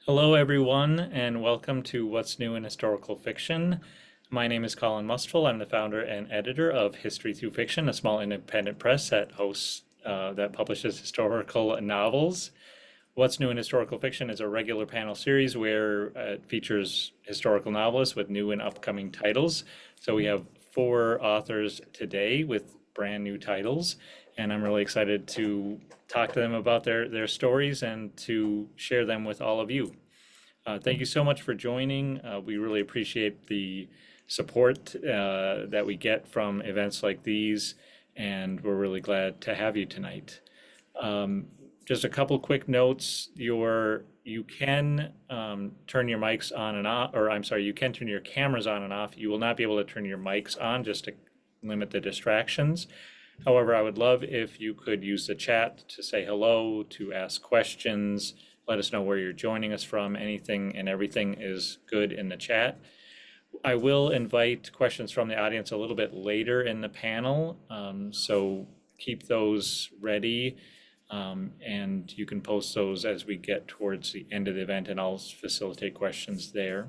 Hello, everyone, and welcome to What's New in Historical Fiction. My name is Colin Mustful. I'm the founder and editor of History Through Fiction, a small independent press that publishes historical novels. What's New in Historical Fiction is a regular panel series where it features historical novelists with new and upcoming titles. So we have four authors today with brand new titles, and I'm really excited to talk to them about their stories and to share them with all of you. Thank you so much for joining. We really appreciate the support that we get from events like these, and we're really glad to have you tonight. Just a couple quick notes. You can turn your mics on and off, or I'm sorry, you can turn your cameras on and off. You will not be able to turn your mics on just to limit the distractions. However, I would love if you could use the chat to say hello, to ask questions, let us know where you're joining us from. Anything and everything is good in the chat. I will invite questions from the audience a little bit later in the panel, so keep those ready, and you can post those as we get towards the end of the event, and I'll facilitate questions there.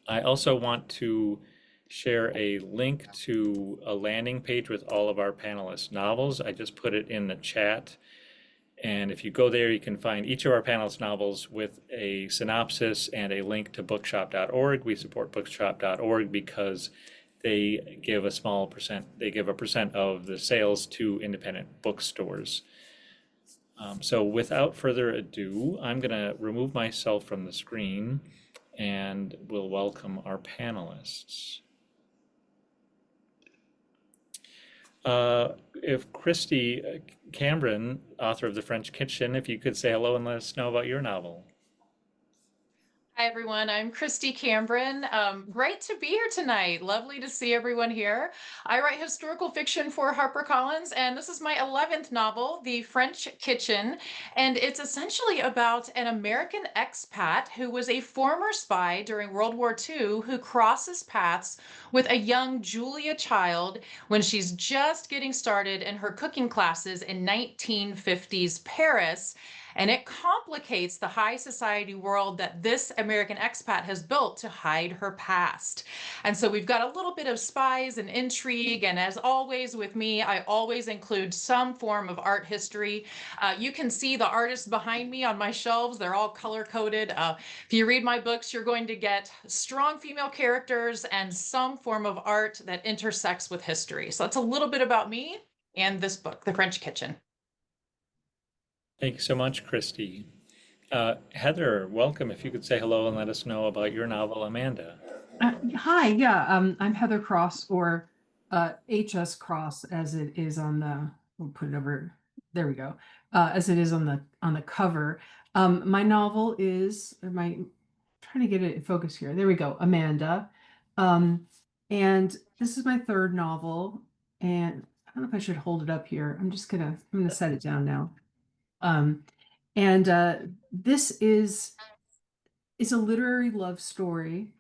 I also want to share a link to a landing page with all of our panelists' novels. I just put it in the chat. And if you go there, you can find each of our panelists' novels with a synopsis and a link to bookshop.org. We support bookshop.org because they give a percent of the sales to independent bookstores. So without further ado, I'm going to remove myself from the screen and we'll welcome our panelists. If Kristy Cambron, author of The French Kitchen, if you could say hello and let us know about your novel. Hi, everyone. I'm Kristy Cambron. Great to be here tonight. Lovely to see everyone here. I write historical fiction for HarperCollins, and this is my 11th novel, The French Kitchen. And it's essentially about an American expat who was a former spy during World War II who crosses paths with a young Julia Child when she's just getting started in her cooking classes in 1950s Paris. And it complicates the high society world that this American expat has built to hide her past. And so we've got a little bit of spies and intrigue. And as always with me, I always include some form of art history. You can see the artists behind me on my shelves. They're all color coded. If you read my books, you're going to get strong female characters and some form of art that intersects with history. So that's a little bit about me and this book, The French Kitchen. Thank you so much, Kristy. Heather, welcome. If you could say hello and let us know about your novel, Amanda. Hi, yeah, I'm Heather Cross, or HS Cross, as it is on the. We'll put it over. There we go. As it is on the cover. My novel is. Am I trying to get it in focus here? There we go. Amanda, and this is my third novel, and I don't know if I should hold it up here. I'm gonna set it down now. Um, and This is a literary love story,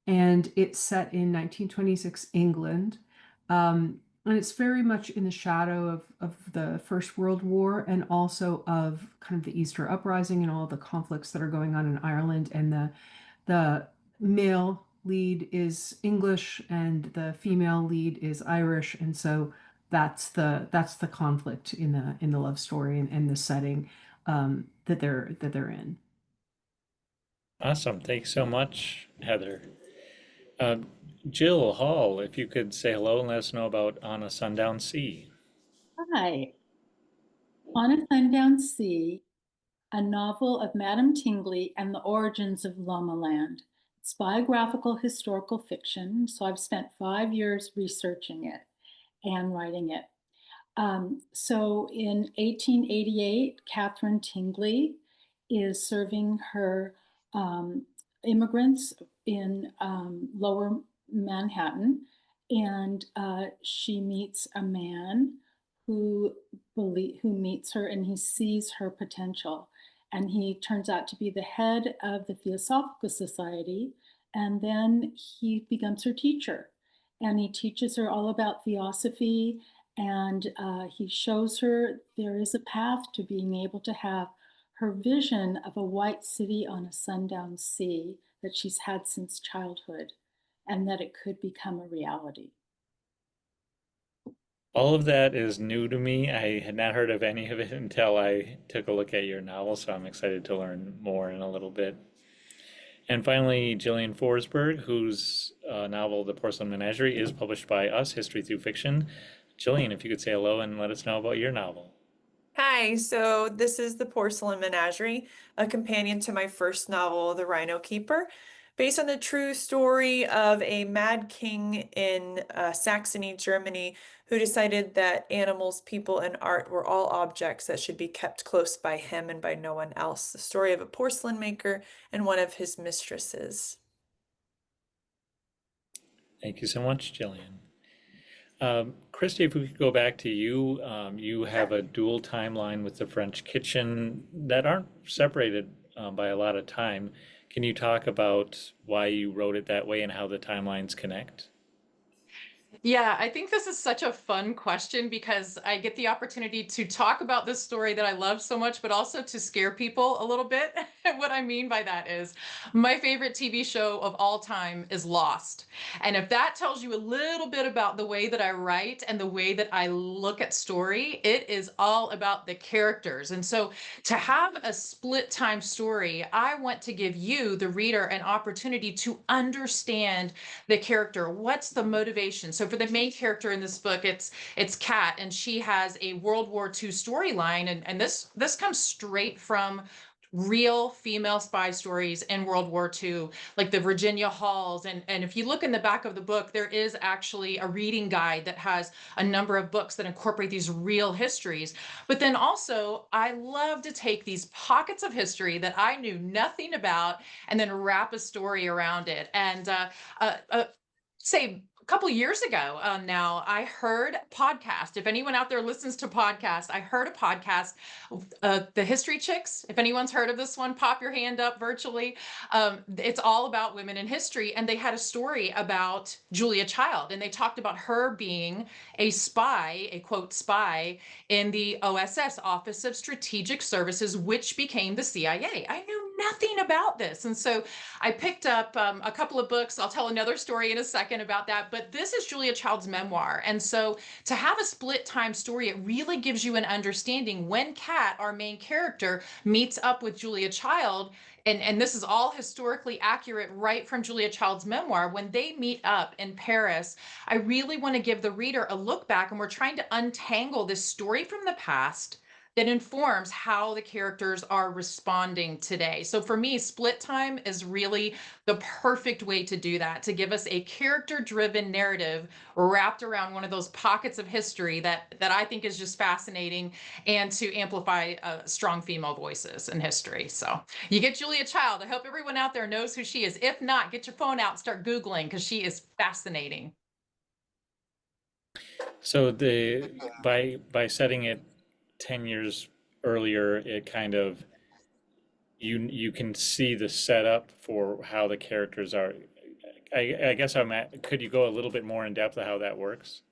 and it's set in 1926 England. And it's very much in the shadow of the First World War, and also of kind of the Easter Uprising and all the conflicts that are going on in Ireland. And the male lead is English and the female lead is Irish. And so that's the conflict in the love story and the setting that they're in. Awesome. Thanks so much, Heather. Uh, Jill Hall, if you could say hello and let us know about On a Sundown Sea. Hi. On a Sundown Sea, a novel of Madame Tingley and the origins of Lomaland. It's biographical historical fiction, so I've spent 5 years researching it and writing it. So in 1888, Catherine Tingley is serving her immigrants in lower Manhattan, and she meets a man who meets her, and he sees her potential, and he turns out to be the head of the Theosophical Society, and then he becomes her teacher, and he teaches her all about theosophy, and he shows her there is a path to being able to have her vision of a white city on a sundown sea that she's had since childhood, and that it could become a reality. All of that is new to me. I had not heard of any of it until I took a look at your novel, so I'm excited to learn more in a little bit. And finally, Jillian Forsberg, whose novel, The Porcelain Menagerie, is published by us, History Through Fiction. Jillian, if you could say hello and let us know about your novel. Hi, so this is The Porcelain Menagerie, a companion to my first novel, The Rhino Keeper, based on the true story of a mad king in Saxony, Germany, who decided that animals, people, and art were all objects that should be kept close by him and by no one else. The story of a porcelain maker and one of his mistresses. Thank you so much, Jillian. Kristy, if we could go back to you, you have a dual timeline with the French Kitchen that aren't separated by a lot of time. Can you talk about why you wrote it that way and how the timelines connect? Yeah, I think this is such a fun question because I get the opportunity to talk about this story that I love so much, but also to scare people a little bit. What I mean by that is my favorite TV show of all time is Lost. And if that tells you a little bit about the way that I write and the way that I look at story, it is all about the characters. And so to have a split time story, I want to give you, the reader, an opportunity to understand the character. What's the motivation? So for the main character in this book, it's Kat, and she has a World War II storyline, and this comes straight from real female spy stories in World War II, like the Virginia Halls. And if you look in the back of the book, there is actually a reading guide that has a number of books that incorporate these real histories. But then also, I love to take these pockets of history that I knew nothing about and then wrap a story around it. And say a couple years ago now, I heard a podcast. If anyone out there listens to podcasts, I heard a podcast, The History Chicks. If anyone's heard of this one, pop your hand up virtually. It's all about women in history. And they had a story about Julia Child. And they talked about her being a spy, a quote, spy in the OSS, Office of Strategic Services, which became the CIA. I knew nothing about this. And so I picked up a couple of books. I'll tell another story in a second about that. But this is Julia Child's memoir. And so to have a split time story, it really gives you an understanding when Kat, our main character, meets up with Julia Child. And this is all historically accurate right from Julia Child's memoir. When they meet up in Paris, I really want to give the reader a look back, and we're trying to untangle this story from the past that informs how the characters are responding today. So for me, split time is really the perfect way to do that, to give us a character-driven narrative wrapped around one of those pockets of history that I think is just fascinating, and to amplify strong female voices in history. So you get Julia Child. I hope everyone out there knows who she is. If not, get your phone out and start Googling, because she is fascinating. So by setting it 10 years earlier, it kind of you can see the setup for how the characters are. I guess could you go a little bit more in depth of how that works?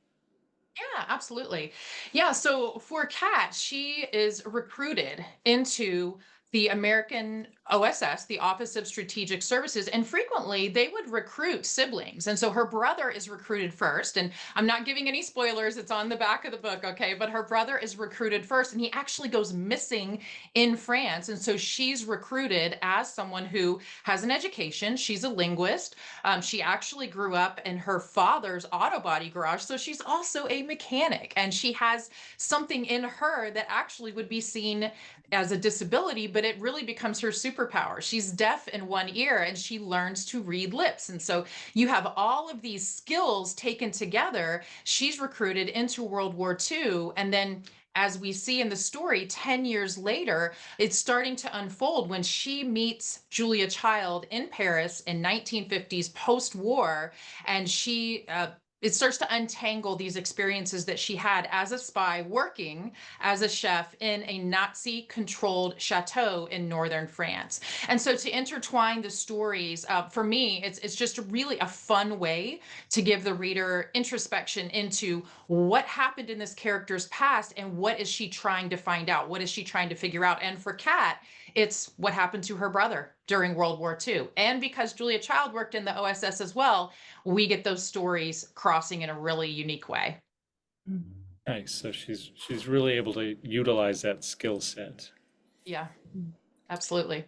Yeah, absolutely. Yeah, so for Kat, she is recruited into the American OSS, the Office of Strategic Services, and frequently they would recruit siblings. And so her brother is recruited first, and I'm not giving any spoilers, it's on the back of the book, okay? But her brother is recruited first, and he actually goes missing in France. And so she's recruited as someone who has an education. She's a linguist. She actually grew up in her father's auto body garage, so she's also a mechanic, and she has something in her that actually would be seen as a disability, but it really becomes her superpower. She's deaf in one ear, and she learns to read lips. And so you have all of these skills taken together. She's recruited into World War II, and then as we see in the story, 10 years later, it's starting to unfold when she meets Julia Child in Paris in 1950s post-war, and she it starts to untangle these experiences that she had as a spy working as a chef in a Nazi controlled chateau in northern France. And so to intertwine the stories, for me, it's just really a fun way to give the reader introspection into what happened in this character's past and what is she trying to find out? What is she trying to figure out? And for Kat, it's what happened to her brother during World War II. And because Julia Child worked in the OSS as well, we get those stories crossing in a really unique way. Nice. So she's really able to utilize that skill set. Yeah, absolutely.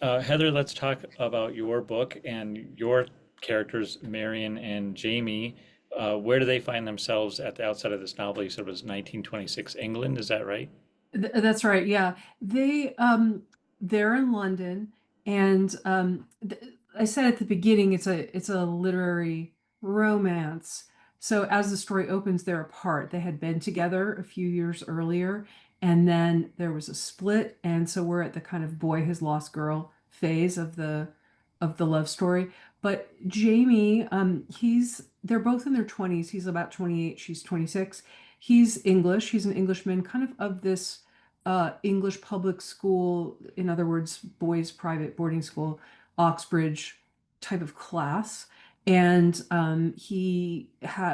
Heather, let's talk about your book and your characters, Marion and Jamie. Where do they find themselves at the outset of this novel? You said it was 1926 England, is that right? That's right. Yeah, they're in London, and I said at the beginning it's a literary romance. So as the story opens, they're apart. They had been together a few years earlier, and then there was a split, and so we're at the kind of boy has lost girl phase of the love story. But Jamie, they're both in their 20s. He's about 28, she's 26. He's English. He's an Englishman, kind of this English public school, in other words, boys' private boarding school, Oxbridge type of class. And he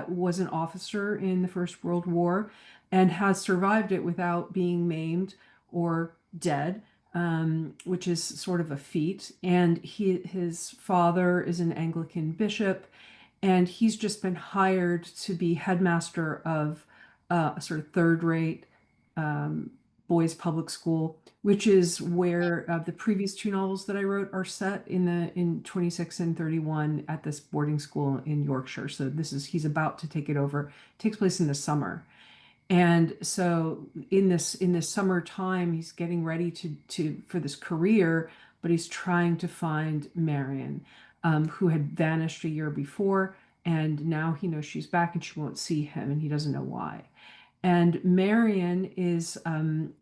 was an officer in the First World War and has survived it without being maimed or dead, which is sort of a feat. And his father is an Anglican bishop, and he's just been hired to be headmaster of a sort of third-rate boys' public school, which is where the previous two novels that I wrote are set in 26 and 31 at this boarding school in Yorkshire. So he's about to take it over. It takes place in the summer. And so in this summertime, he's getting ready for this career, but he's trying to find Marion, who had vanished a year before, and now he knows she's back and she won't see him, and he doesn't know why. And Marion is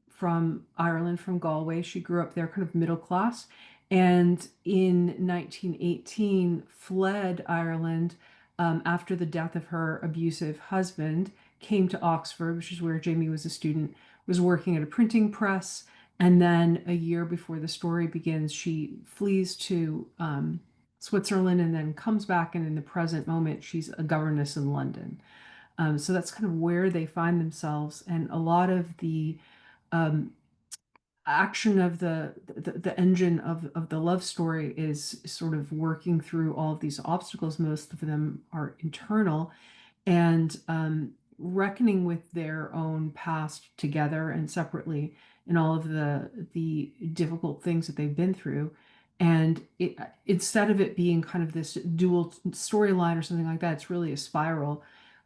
from Ireland, from Galway. She grew up there, kind of middle class, and in 1918 fled Ireland after the death of her abusive husband, came to Oxford, which is where Jamie was a student, was working at a printing press. And then a year before the story begins, she flees to Switzerland and then comes back. And in the present moment, she's a governess in London. So that's kind of where they find themselves. And a lot of the action of the engine of the love story is sort of working through all of these obstacles. Most of them are internal, and reckoning with their own past together and separately, and all of the difficult things that they've been through. And instead of it being kind of this dual storyline or something like that, it's really a spiral,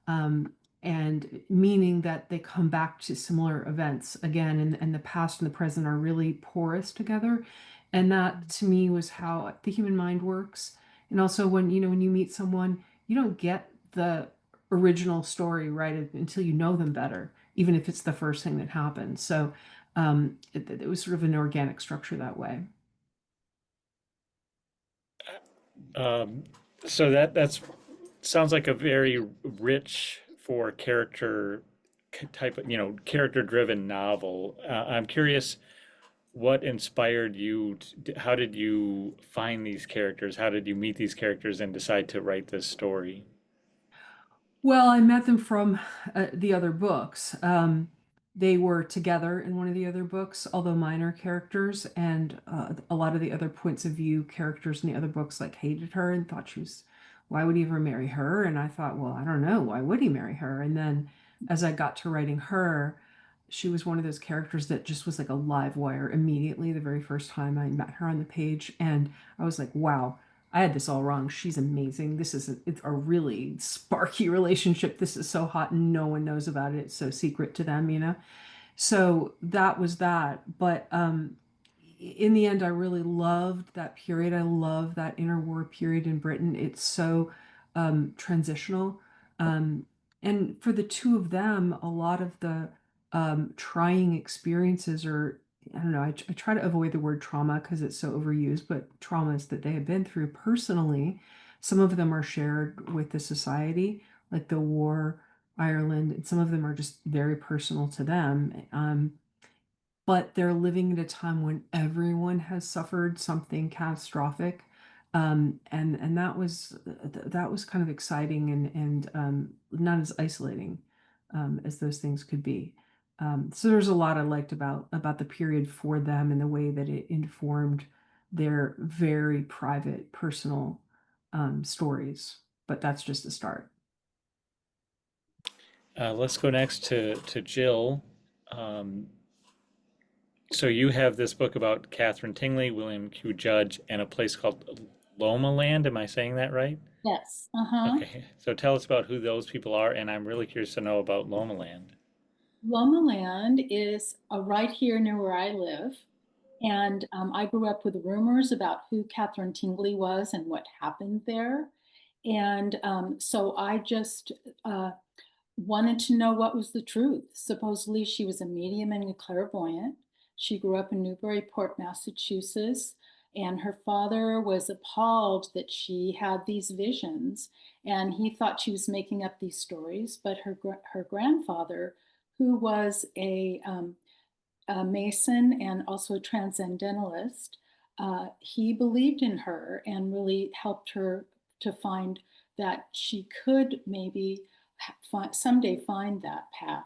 and meaning that they come back to similar events again, and the past and the present are really porous together. And that to me was how the human mind works. And also when you meet someone, you don't get the original story right until you know them better, even if it's the first thing that happens. So it was sort of an organic structure that way. So that's sounds like a very rich for character type of, character-driven novel. I'm curious, what inspired you? How did you find these characters? How did you meet these characters and decide to write this story? Well, I met them from the other books. They were together in one of the other books, although minor characters, and a lot of the other points of view characters in the other books like hated her and thought why would he ever marry her? And I thought, well, I don't know, why would he marry her? And then as I got to writing her, she was one of those characters that just was like a live wire immediately the very first time I met her on the page. And I was like, wow, I had this all wrong. She's amazing. It's a really sparky relationship. This is so hot and no one knows about it. It's so secret to them. So that was that. But in the end, I really loved that period. I love that interwar period in Britain. It's so transitional. Um, and for the two of them, a lot of the trying experiences are, I don't know, I try to avoid the word trauma because it's so overused, but traumas that they have been through personally Some of them are shared with the society, like the war, Ireland, and some of them are just very personal to them. But they're living at a time when everyone has suffered something catastrophic. And that was kind of exciting and not as isolating as those things could be. So there's a lot I liked about the period for them and the way that it informed their very private, personal stories. But that's just a start. Let's go next to Jill. So you have this book about Catherine Tingley, William Q. Judge, and a place called Loma Land. Am I saying that right? Yes. Uh-huh. Okay. So tell us about who those people are, and I'm really curious to know about Loma Land. Loma Land is right here near where I live. And I grew up with rumors about who Catherine Tingley was and what happened there. And so I just wanted to know what was the truth. Supposedly, she was a medium and a clairvoyant. She grew up in Newburyport, Massachusetts, and her father was appalled that she had these visions, and he thought she was making up these stories. But her grandfather, who was a Mason and also a transcendentalist, he believed in her and really helped her to find that she could maybe someday find that path.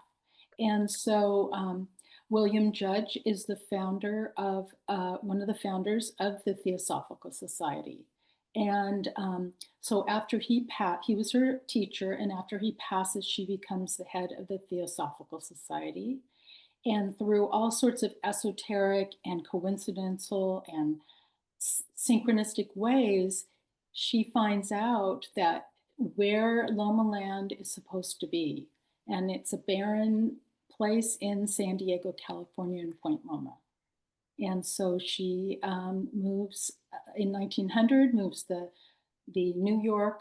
And so William Judge is the founder of one of the founders of the Theosophical Society. And so after he was her teacher, and after he passes, she becomes the head of the Theosophical Society. And through all sorts of esoteric and coincidental and synchronistic ways, she finds out that where Loma Land is supposed to be. And it's a barren place in San Diego, California, in Point Loma. And so she moves in 1900, moves the New York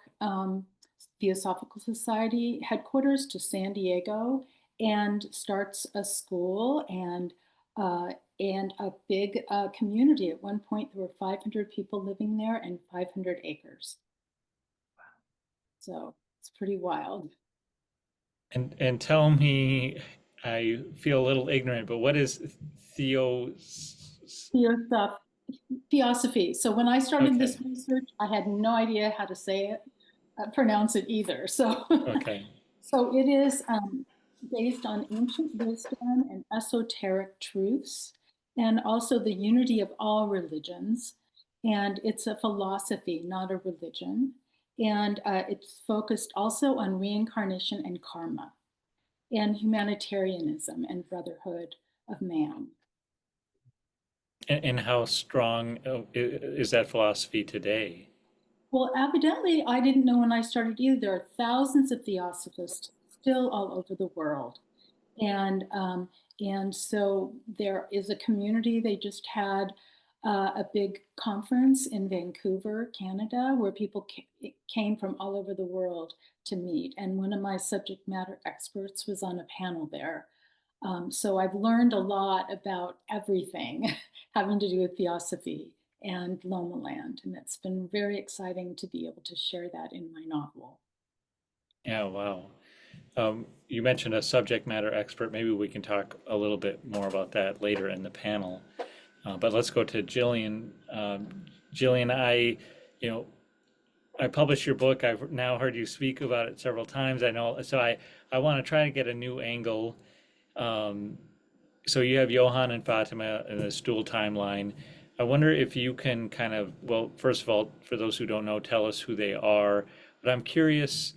Theosophical Society headquarters to San Diego, and starts a school and a big community. At one point, there were 500 people living there and 500 acres. So it's pretty wild. And tell me, I feel a little ignorant, but what is Theosophy. So when I started this Okay. research, I had no idea how to say it, pronounce it either. So, Okay. so it is based on ancient wisdom and esoteric truths, and also the unity of all religions. And it's a philosophy, not a religion. And it's focused also on reincarnation and karma, and humanitarianism and brotherhood of man. And how strong is that philosophy today? Well, evidently, I didn't know when I started either. There are thousands of theosophists still all over the world. And so there is a community. They just had a big conference in Vancouver, Canada, where people came from all over the world to meet. And one of my subject matter experts was on a panel there. So I've learned a lot about everything having to do with theosophy and Loma Land. And it's been very exciting to be able to share that in my novel. Yeah, wow. You mentioned a subject matter expert. Maybe we can talk a little bit more about that later in the panel. But let's go to Jillian. Jillian, I published your book. I've now heard you speak about it several times. I know, so I want to try to get a new angle. So you have Johann and Fatima in this dual timeline. I wonder if you can kind of, well, first of all, for those who don't know, tell us who they are. But I'm curious,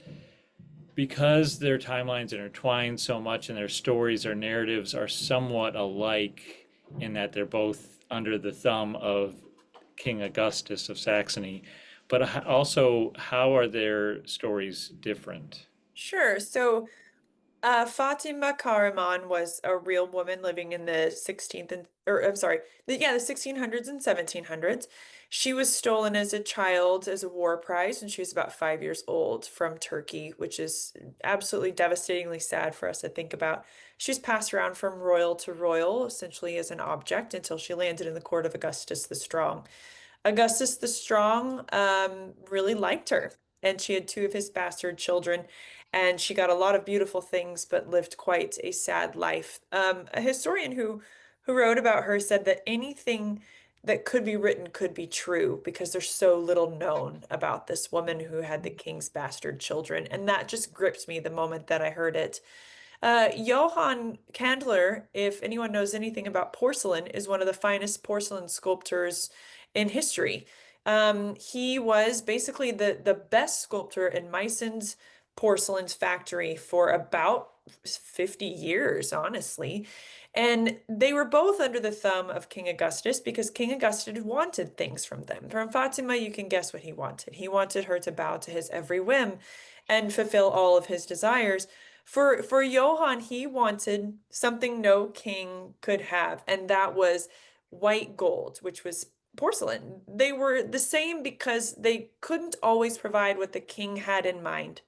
because their timelines intertwine so much and their stories or narratives are somewhat alike in that they're both under the thumb of King Augustus of Saxony, but also how are their stories different? Sure. So Fatima Kahraman was a real woman living in the 16th the 1600s and 1700s. She was stolen as a child as a war prize, and she was about 5 years old from Turkey, which is absolutely devastatingly sad for us to think about. She was passed around from royal to royal, essentially as an object, until she landed in the court of Augustus the Strong. Augustus the Strong really liked her, and she had two of his bastard children, and she got a lot of beautiful things, but lived quite a sad life. A historian who wrote about her said that anything that could be written could be true because there's so little known about this woman who had the king's bastard children, and that just gripped me the moment that I heard it. Johann Candler, if anyone knows anything about porcelain, is one of the finest porcelain sculptors in history. He was basically the best sculptor in Meisen's porcelain's factory for about 50 years, honestly. And they were both under the thumb of King Augustus because King Augustus wanted things from them. From Fatima, you can guess what he wanted. He wanted her to bow to his every whim and fulfill all of his desires. For Johann, he wanted something no king could have, and that was white gold, which was porcelain. They were the same because they couldn't always provide what the king had in mind.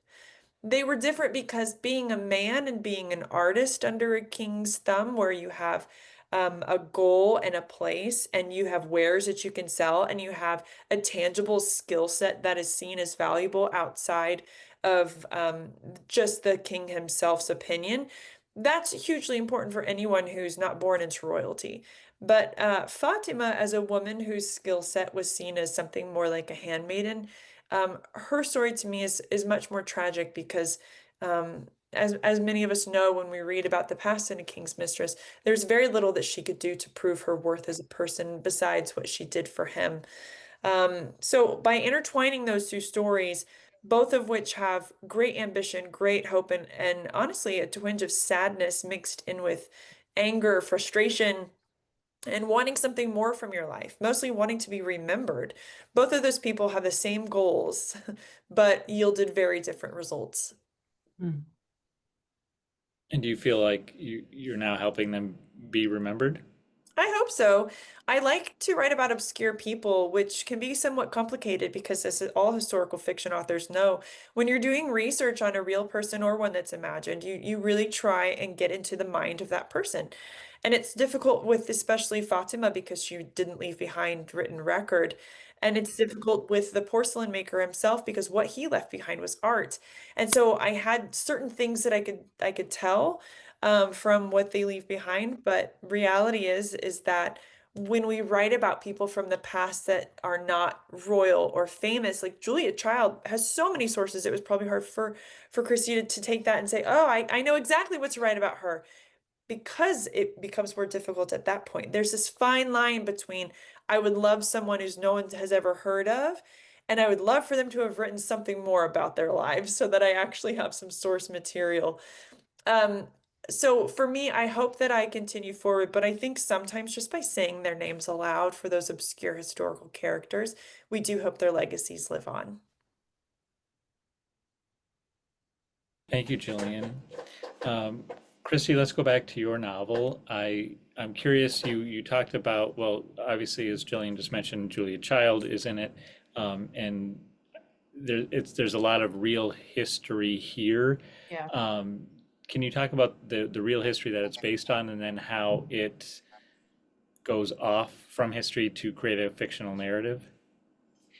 They were different because being a man and being an artist under a king's thumb, where you have a goal and a place, and you have wares that you can sell, and you have a tangible skill set that is seen as valuable outside of just the king himself's opinion. That's hugely important for anyone who's not born into royalty. But Fatima, as a woman whose skill set was seen as something more like a handmaiden, her story to me is much more tragic because as many of us know when we read about the past in A King's Mistress, there's very little that she could do to prove her worth as a person besides what she did for him. So by intertwining those two stories, both of which have great ambition, great hope, and honestly a twinge of sadness mixed in with anger, frustration, and wanting something more from your life, mostly wanting to be remembered. Both of those people have the same goals, but yielded very different results. Mm. And do you feel like you're now helping them be remembered? I hope so. I like to write about obscure people, which can be somewhat complicated because, as all historical fiction authors know, when you're doing research on a real person or one that's imagined, you really try and get into the mind of that person. And it's difficult with especially Fatima because she didn't leave behind written record. And it's difficult with the porcelain maker himself because what he left behind was art. And so I had certain things that I could tell from what they leave behind. But reality is that when we write about people from the past that are not royal or famous, like Julia Child has so many sources, it was probably hard for Kristy to take that and say, oh, I know exactly what to write about her, because it becomes more difficult at that point. There's this fine line between I would love someone who's no one has ever heard of, and I would love for them to have written something more about their lives so that I actually have some source material. Um, so for me, I hope that I continue forward, but I think sometimes just by saying their names aloud for those obscure historical characters, we do hope their legacies live on. Thank you, Jillian. Kristy, let's go back to your novel. I'm curious, you talked about, well, obviously, as Jillian just mentioned, Julia Child is in it, and there's a lot of real history here. Yeah. Can you talk about the real history that it's based on, and then how it goes off from history to create a fictional narrative?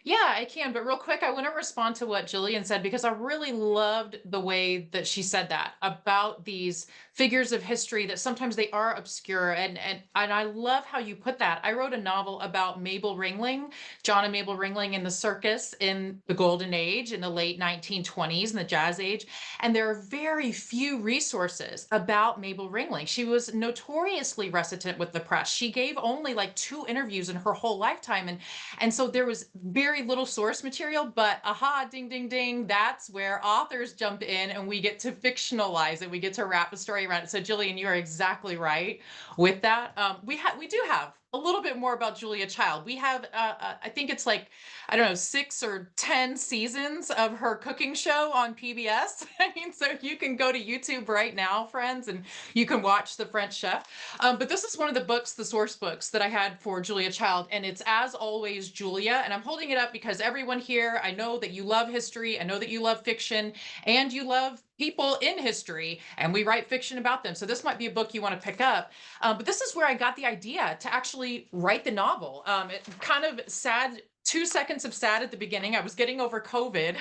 Yeah, I can, but real quick, I want to respond to what Jillian said because I really loved the way that she said that about these figures of history that sometimes they are obscure, and I love how you put that. I wrote a novel about Mabel Ringling, John and Mabel Ringling in the circus in the Golden Age in the late 1920s and the Jazz Age, and there are very few resources about Mabel Ringling. She was notoriously reticent with the press. She gave only like 2 interviews in her whole lifetime, and so there was very little source material, but aha, ding, ding, ding, that's where authors jump in and we get to fictionalize it. We get to wrap a story around it. So Jillian, you are exactly right with that. We do have a little bit more about Julia Child. We have, I think it's like, I don't know, 6 or 10 seasons of her cooking show on PBS. I mean, so you can go to YouTube right now, friends, and you can watch The French Chef. But this is one of the books, the source books that I had for Julia Child, and it's As Always, Julia. And I'm holding it up because everyone here, I know that you love history, I know that you love fiction, and you love people in history and we write fiction about them. So this might be a book you want to pick up. But this is where I got the idea to actually write the novel. It kind of sad. 2 seconds of sad at the beginning. I was getting over COVID.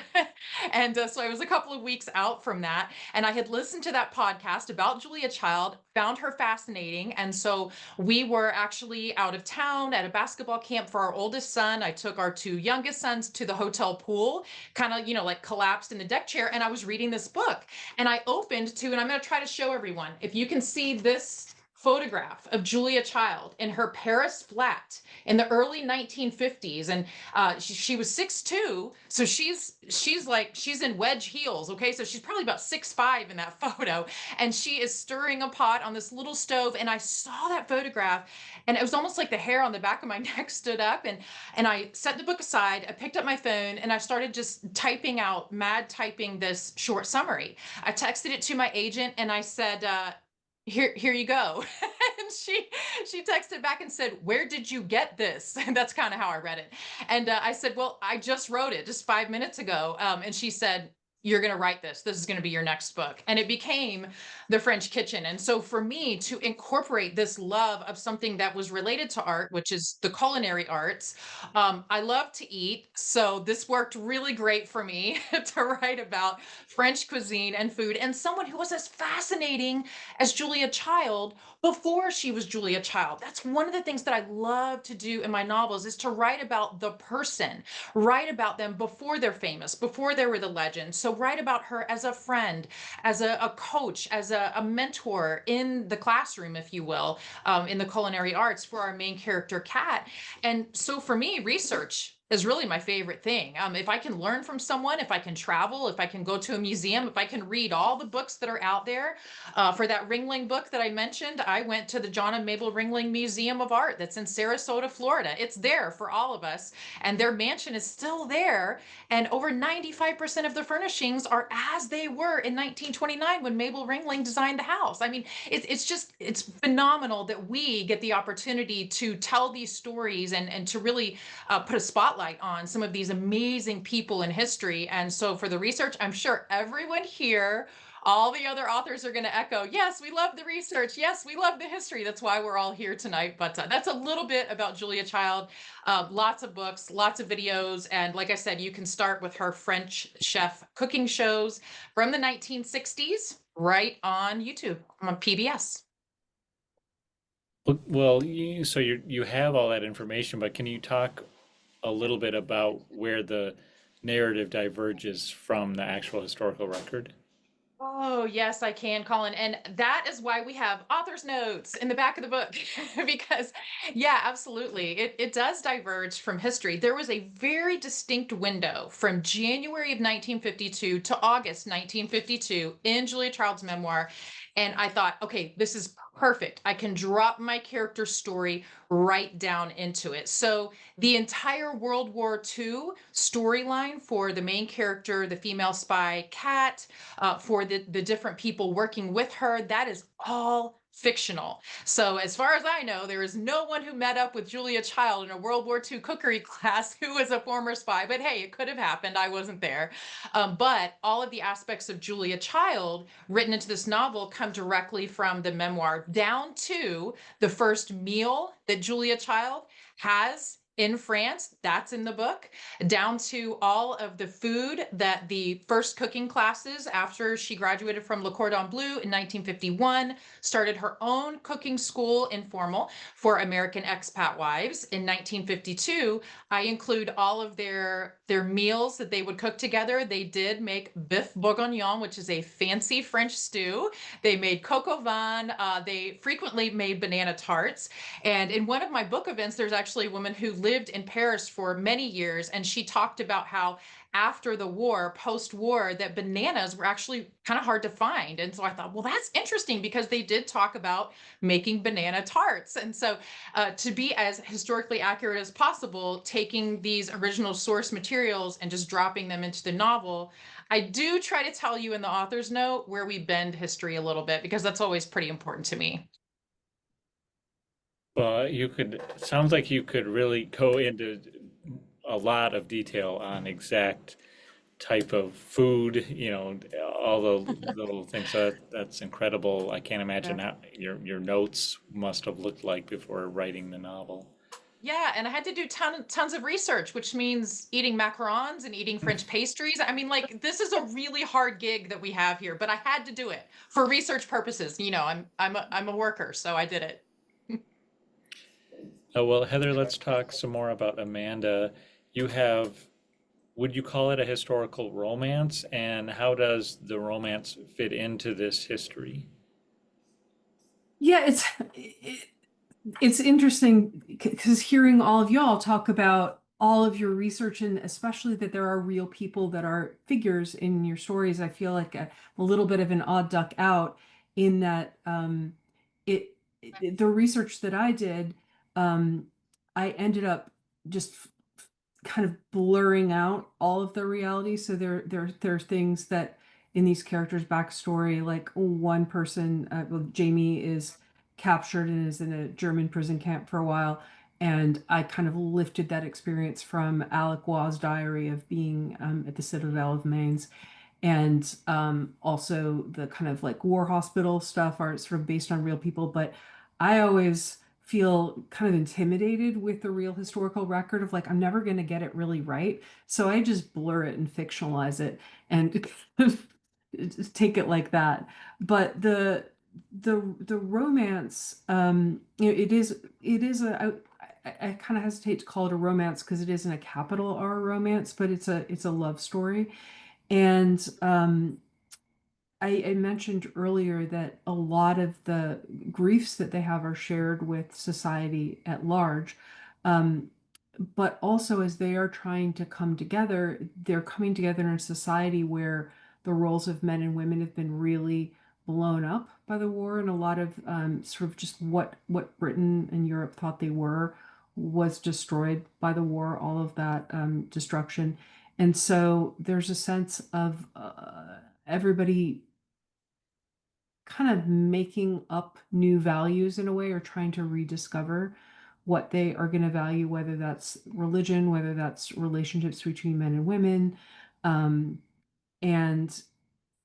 And so I was a couple of weeks out from that. And I had listened to that podcast about Julia Child, found her fascinating. And so we were actually out of town at a basketball camp for our oldest son. I took our two youngest sons to the hotel pool, kind of, like collapsed in the deck chair. And I was reading this book and I opened to, and I'm going to try to show everyone, if you can see this photograph of Julia Child in her Paris flat in the early 1950s. And she was 6'2", so she's in wedge heels. Okay, so she's probably about 6'5" in that photo, and she is stirring a pot on this little stove. And I saw that photograph, and it was almost like the hair on the back of my neck stood up. And I set the book aside. I picked up my phone and I started just mad typing this short summary. I texted it to my agent and I said, here you go. And she texted back and said, where did you get this? And that's kind of how I read it. And I said, well, I just wrote it just 5 minutes ago. And she said, you're going to write this. This is going to be your next book. And it became The French Kitchen. And so for me to incorporate this love of something that was related to art, which is the culinary arts, I love to eat. So this worked really great for me to write about French cuisine and food, and someone who was as fascinating as Julia Child before she was Julia Child. That's one of the things that I love to do in my novels, is to write about the person, write about them before they're famous, before they were the legend. So write about her as a friend, as a coach, as a mentor in the classroom, if you will, in the culinary arts for our main character, Kat. And so for me, research is really my favorite thing. If I can learn from someone, if I can travel, if I can go to a museum, if I can read all the books that are out there. For that Ringling book that I mentioned, I went to the John and Mabel Ringling Museum of Art that's in Sarasota, Florida. It's there for all of us, and their mansion is still there. And over 95% of the furnishings are as they were in 1929 when Mabel Ringling designed the house. I mean, it's phenomenal that we get the opportunity to tell these stories and to really put a spotlight on some of these amazing people in history. And so for the research, I'm sure everyone here, all the other authors are going to echo, yes, we love the research. Yes, we love the history. That's why we're all here tonight. But that's a little bit about Julia Child. Lots of books, lots of videos. And like I said, you can start with her French chef cooking shows from the 1960s right on YouTube, on PBS. Well, so you have all that information, but can you talk a little bit about where the narrative diverges from the actual historical record? Oh, yes, I can, Colin. And that is why we have author's notes in the back of the book. Because, yeah, absolutely. It does diverge from history. There was a very distinct window from January of 1952 to August 1952 in Julia Child's memoir. And I thought, okay, this is perfect. I can drop my character story right down into it. So the entire World War II storyline for the main character, the female spy, Kat, for the different people working with her, that is all fictional. So as far as I know, there is no one who met up with Julia Child in a World War II cookery class who was a former spy. But hey, it could have happened. I wasn't there. But all of the aspects of Julia Child written into this novel come directly from the memoir, down to the first meal that Julia Child has in France, that's in the book, down to all of the food that the first cooking classes after she graduated from Le Cordon Bleu in 1951, started her own cooking school, informal, for American expat wives. In 1952, I include all of their meals that they would cook together. They did make bœuf bourguignon, which is a fancy French stew. They made coq au vin. They frequently made banana tarts. And in one of my book events, there's actually a woman who lived in Paris for many years, and she talked about how after the war, post-war, that bananas were actually kind of hard to find. And so I thought, well, that's interesting, because they did talk about making banana tarts. And so to be as historically accurate as possible, taking these original source materials and just dropping them into the novel, I do try to tell you in the author's note where we bend history a little bit, because that's always pretty important to me. Well, sounds like you could really go into a lot of detail on exact type of food, all the little things. That's incredible. I can't imagine Yeah. how your notes must have looked like before writing the novel. Yeah, and I had to do tons of research, which means eating macarons and eating French pastries. I mean, like, this is a really hard gig that we have here, but I had to do it for research purposes. I'm a worker, so I did it. Well, Heather, let's talk some more about Amanda. You have, would you call it a historical romance? And how does the romance fit into this history? Yeah, it's interesting because hearing all of y'all talk about all of your research, and especially that there are real people that are figures in your stories, I feel like a little bit of an odd duck out in that the research that I did, um, I ended up just kind of blurring out all of the reality. So there are things that in these characters' backstory, like one person, well, Jamie is captured and is in a German prison camp for a while. And I kind of lifted that experience from Alec Waugh's diary of being at the Citadel of Mainz. And also the kind of like war hospital stuff are sort of based on real people. But I always feel kind of intimidated with the real historical record of like, I'm never going to get it really right. So I just blur it and fictionalize it and take it like that. But the romance, it is I kind of hesitate to call it a romance because it isn't a capital R romance, but it's a love story. And I mentioned earlier that a lot of the griefs that they have are shared with society at large. Um, but also, as they are trying to come together, they're coming together in a society where the roles of men and women have been really blown up by the war, and a lot of sort of just what Britain and Europe thought they were was destroyed by the war, all of that destruction. And so there's a sense of everybody kind of making up new values in a way or trying to rediscover what they are going to value, whether that's religion, whether that's relationships between men and women, um, and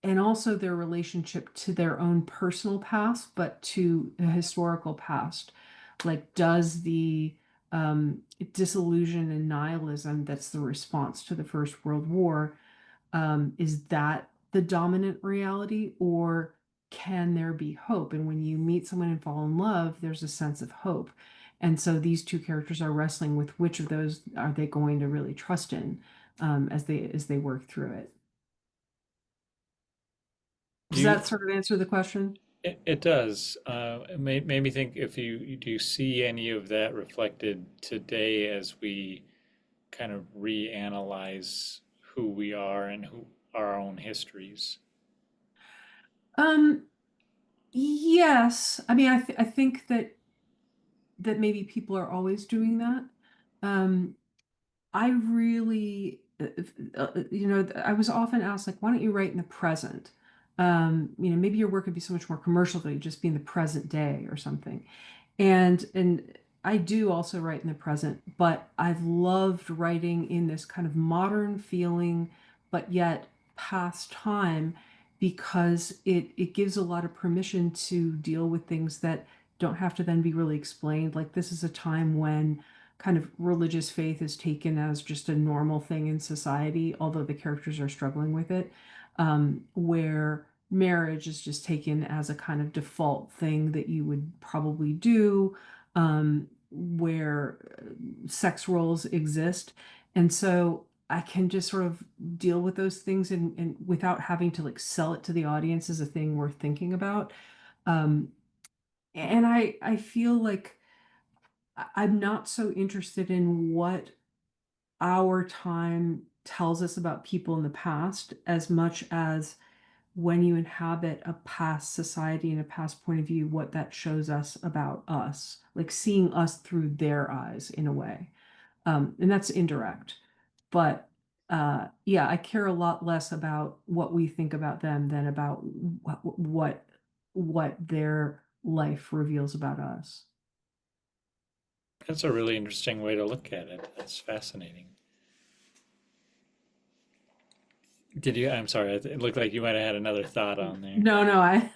and also their relationship to their own personal past, but to a historical past. Like, does the disillusion and nihilism that's the response to the First World War, is that the dominant reality, or can there be hope? And when you meet someone and fall in love, there's a sense of hope. And so these two characters are wrestling with which of those are they going to really trust in, as they work through it. Do Does you, that sort of answer the question? it does. It made me think if do you see any of that reflected today as we kind of reanalyze who we are and who our own histories? Um, yes. I mean, I think that maybe people are always doing that. Um, I really, I was often asked, like, why don't you write in the present? Maybe your work could be so much more commercial that you just be in the present day or something. And I do also write in the present, but I've loved writing in this kind of modern feeling, but yet past time, because it gives a lot of permission to deal with things that don't have to then be really explained. Like, this is a time when kind of religious faith is taken as just a normal thing in society, although the characters are struggling with it, where marriage is just taken as a kind of default thing that you would probably do, where sex roles exist. And so I can just sort of deal with those things and without having to like sell it to the audience as a thing worth thinking about. Um, and I feel like I'm not so interested in what our time tells us about people in the past as much as when you inhabit a past society and a past point of view, what that shows us about us, like seeing us through their eyes in a way. And that's indirect. But yeah, I care a lot less about what we think about them than about what their life reveals about us. That's a really interesting way to look at it. That's fascinating. Did you? I'm sorry. It looked like you might have had another thought on there. No, no, I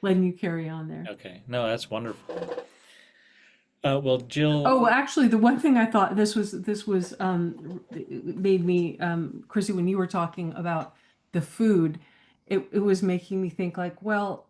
letting you carry on there. Okay. No, that's wonderful. Well, Jill. Oh, well, actually, the one thing I thought this was made me Chrissy, when you were talking about the food, it was making me think like, well,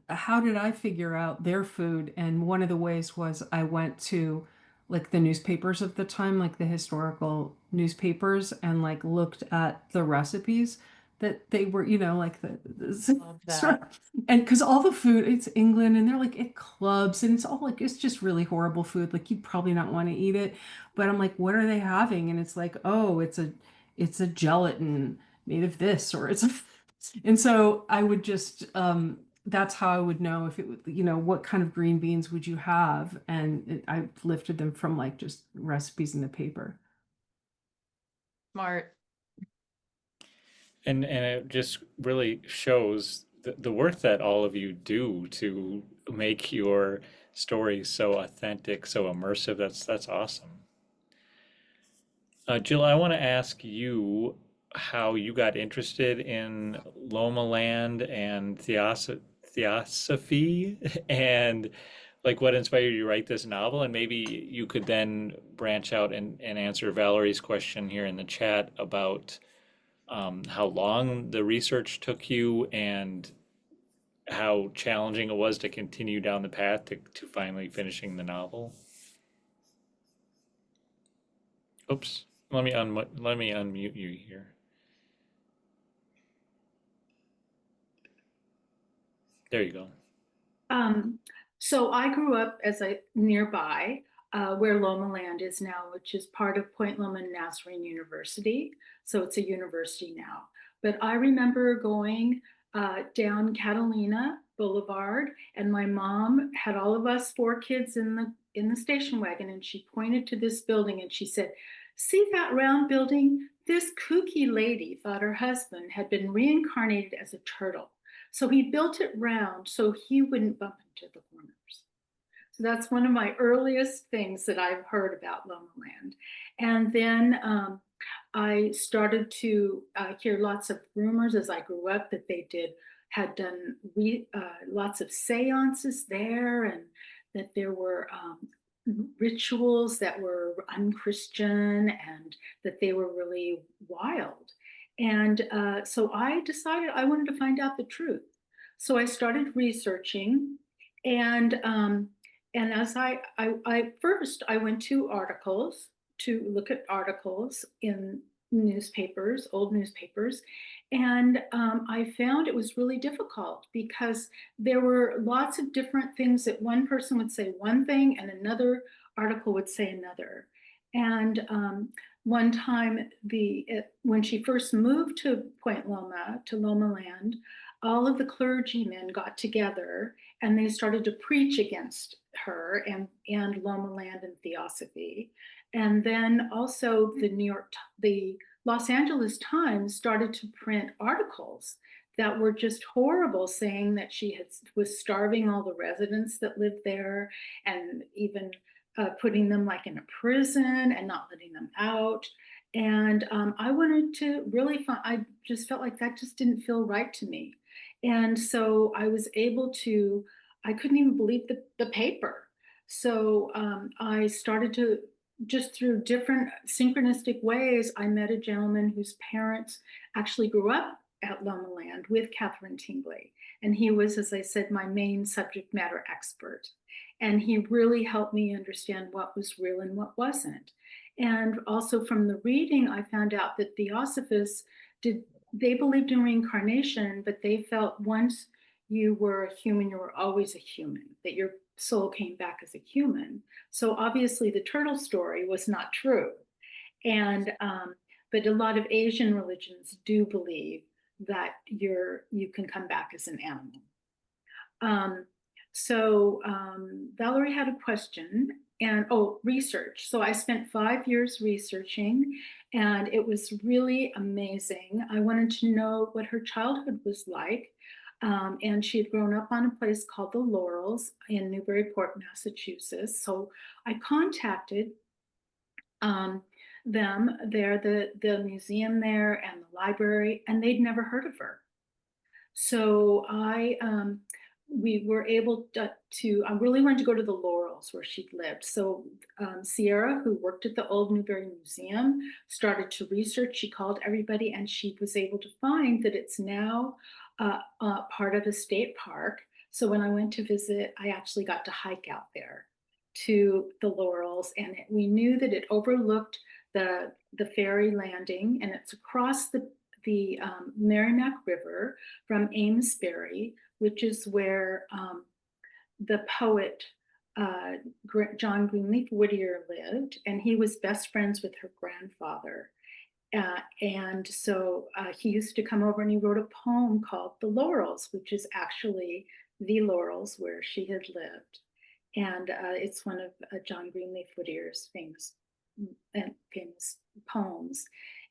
how did I figure out their food? And one of the ways was I went to like the newspapers of the time, like the historical newspapers, and like looked at the recipes that they were, like Love that. and because all the food, it's England, and they're like at clubs, and it's all like it's just really horrible food. Like you'd probably not want to eat it, but I'm like, what are they having? And it's like, oh, it's a gelatin made of this, or it's a, and so I would just that's how I would know if it would, what kind of green beans would you have, and I lifted them from like just recipes in the paper. Smart. And it just really shows the work that all of you do to make your stories so authentic, so immersive. That's awesome. Jill, I want to ask you how you got interested in Loma Land and theosophy and like what inspired you to write this novel. And maybe you could then branch out and answer Valerie's question here in the chat about how long the research took you and how challenging it was to continue down the path to finally finishing the novel. Oops, let me unmute you here. There you go. So I grew up nearby where Loma Land is now, which is part of Point Loma Nazarene University. So it's a university now. But I remember going down Catalina Boulevard, and my mom had all of us 4 kids in the station wagon, and she pointed to this building and she said, "See that round building? This kooky lady thought her husband had been reincarnated as a turtle. So he built it round so he wouldn't bump into the corners." So that's one of my earliest things that I've heard about Loma Land. And then I started to hear lots of rumors as I grew up that they had done lots of seances there, and that there were rituals that were unchristian, and that they were really wild. And so I decided I wanted to find out the truth. So I started researching, and as I first I went to articles to look at articles in newspapers, old newspapers, and I found it was really difficult because there were lots of different things that one person would say one thing and another article would say another. And one time, when she first moved to Point Loma, to Loma Land, all of the clergymen got together and they started to preach against her and Loma Land and theosophy. And then also the Los Angeles Times started to print articles that were just horrible, saying that she was starving all the residents that lived there, and even putting them like in a prison and not letting them out. And I wanted to really I just felt like that just didn't feel right to me. And so I was able to, I couldn't even believe the paper. So I started to, just through different synchronistic ways, I met a gentleman whose parents actually grew up at Loma Land with Catherine Tingley. And he was, as I said, my main subject matter expert. And he really helped me understand what was real and what wasn't. And also from the reading, I found out that Theosophists they believed in reincarnation, but they felt once you were a human, you were always a human, that your soul came back as a human. So obviously the turtle story was not true. And but a lot of Asian religions do believe that you can come back as an animal. Valerie had a question, and research. So I spent 5 years researching, and it was really amazing. I wanted to know what her childhood was like. And she had grown up on a place called the Laurels in Newburyport, Massachusetts. So I contacted them there, the museum there and the library, and they'd never heard of her. So we were able I really wanted to go to the Laurels where she'd lived. So Sierra, who worked at the Old Newberry Museum, started to research. She called everybody, and she was able to find that it's now part of a state park. So when I went to visit, I actually got to hike out there to the Laurels, and we knew that it overlooked the ferry landing, and it's across the Merrimack River from Amesbury, which is where the poet John Greenleaf Whittier lived, and he was best friends with her grandfather. And so he used to come over and he wrote a poem called The Laurels, which is actually the Laurels where she had lived. And it's one of John Greenleaf Whittier's famous poems.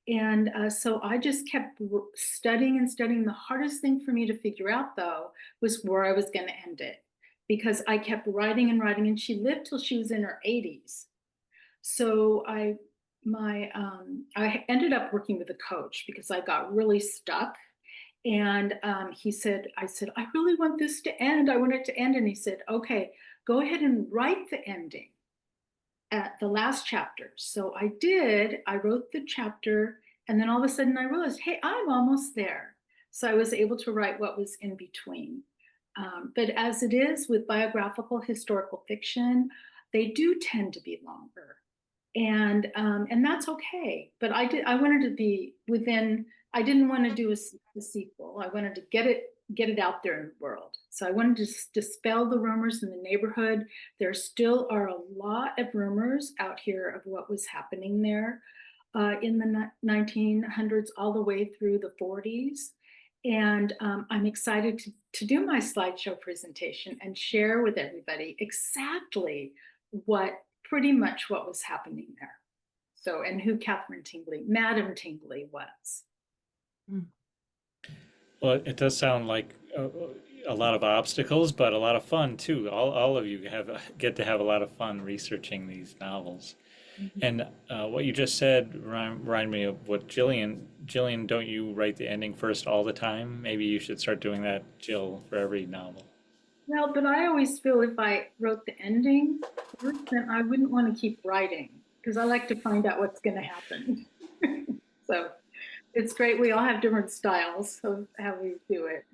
And so I just kept studying and studying. The hardest thing for me to figure out, though, was where I was going to end it, because I kept writing and writing, and she lived till she was in her 80s. So I ended up working with a coach because I got really stuck. And I said, I really want this to end. I want it to end. And he said, okay, go ahead and write the ending at the last chapter. So I did. I wrote the chapter, and then all of a sudden I realized, hey, I'm almost there. So I was able to write what was in between. But as it is with biographical historical fiction, they do tend to be longer, and that's okay. But I wanted to be within. I didn't want to do a sequel. I wanted to get it out there in the world. So I wanted to dispel the rumors in the neighborhood. There still are a lot of rumors out here of what was happening there in the 1900s all the way through the 40s. And I'm excited to do my slideshow presentation and share with everybody exactly pretty much what was happening there. So, and who Madam Tingley was. Well, it does sound like a lot of obstacles, but a lot of fun too. All of you get to have a lot of fun researching these novels. And what you just said remind me of what Jillian, don't you write the ending first all the time? Maybe you should start doing that, Jill, for every novel. Well, but I always feel if I wrote the ending first, then I wouldn't want to keep writing, because I like to find out what's going to happen. So it's great. We all have different styles of how we do it.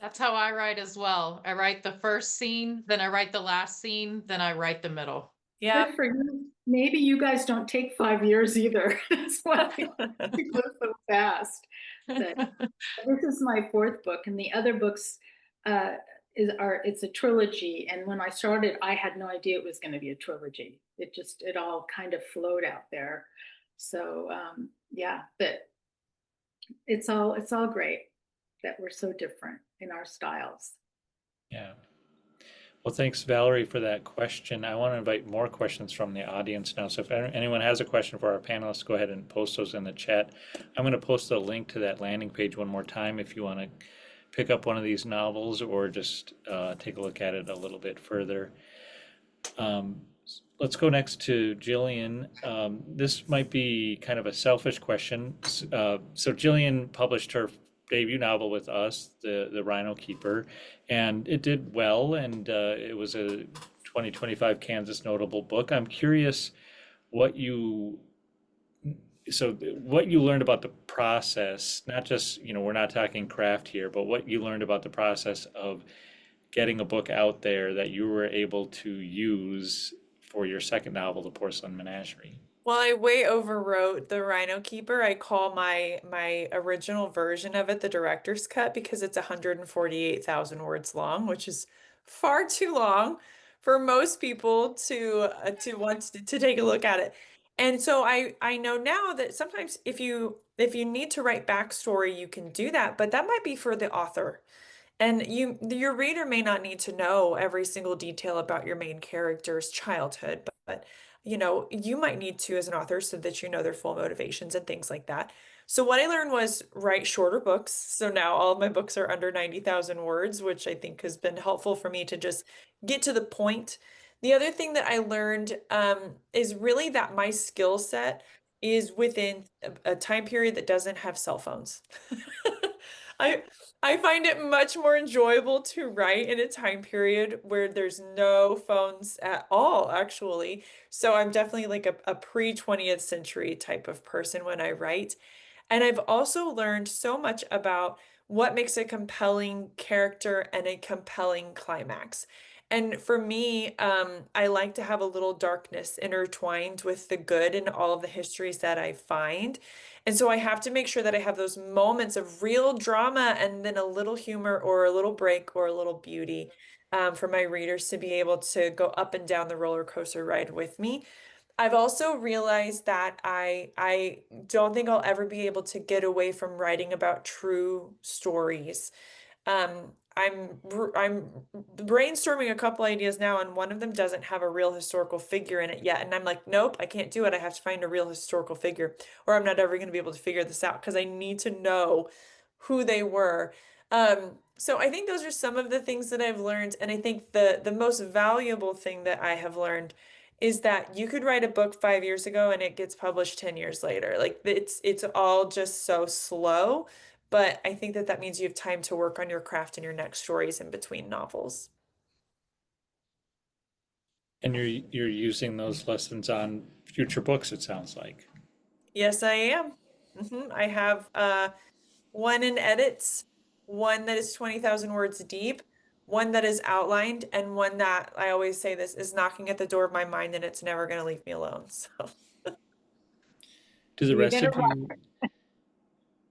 That's how I write as well. I write the first scene, then I write the last scene, then I write the middle. Yeah. Good for you. Maybe you guys don't take 5 years either. That's why we go so fast. But this is my 4th book, and the other books it's a trilogy. And when I started, I had no idea it was going to be a trilogy. It all kind of flowed out there. So yeah, but it's all great that we're so different in our styles. Yeah. Well, thanks, Valerie, for that question. I want to invite more questions from the audience now. So if anyone has a question for our panelists, go ahead and post those in the chat. I'm going to post a link to that landing page one more time if you want to pick up one of these novels or just take a look at it a little bit further. Let's go next to Jillian. This might be kind of a selfish question. So Jillian published her debut novel with us, the Rhino Keeper, and it did well, and it was a 2025 Kansas Notable Book. I'm curious what you learned about the process, not just, we're not talking craft here, but what you learned about the process of getting a book out there that you were able to use for your second novel, The Porcelain Menagerie. Well, I way overwrote The Rhino Keeper. I call my original version of it the director's cut because it's 148,000 words long, which is far too long for most people to want to take a look at it. And so I know now that sometimes if you need to write backstory, you can do that, but that might be for the author. And your reader may not need to know every single detail about your main character's childhood, but you might need to as an author so that you know their full motivations and things like that. So what I learned was write shorter books. So now all of my books are under 90,000 words, which I think has been helpful for me to just get to the point. The other thing that I learned is really that my skill set is within a time period that doesn't have cell phones. I I find it much more enjoyable to write in a time period where there's no phones at all, actually. So I'm definitely like a pre-20th century type of person when I write. And I've also learned so much about what makes a compelling character and a compelling climax. And for me, I like to have a little darkness intertwined with the good in all of the histories that I find. And so I have to make sure that I have those moments of real drama and then a little humor or a little break or a little beauty, for my readers to be able to go up and down the roller coaster ride with me. I've also realized that I don't think I'll ever be able to get away from writing about true stories. I'm brainstorming a couple ideas now, and one of them doesn't have a real historical figure in it yet. And I'm like, nope, I can't do it. I have to find a real historical figure, or I'm not ever going to be able to figure this out because I need to know who they were. So I think those are some of the things that I've learned, and I think the most valuable thing that I have learned is that you could write a book 5 years ago and it gets published 10 years later. Like it's all just so slow. But I think that that means you have time to work on your craft and your next stories in between novels. And you're using those lessons on future books, it sounds like. Yes, I am. I have one in edits, one that is 20,000 words deep, one that is outlined, and one that I always say this is knocking at the door of my mind and it's never going to leave me alone. So Do the You're rest gonna of you,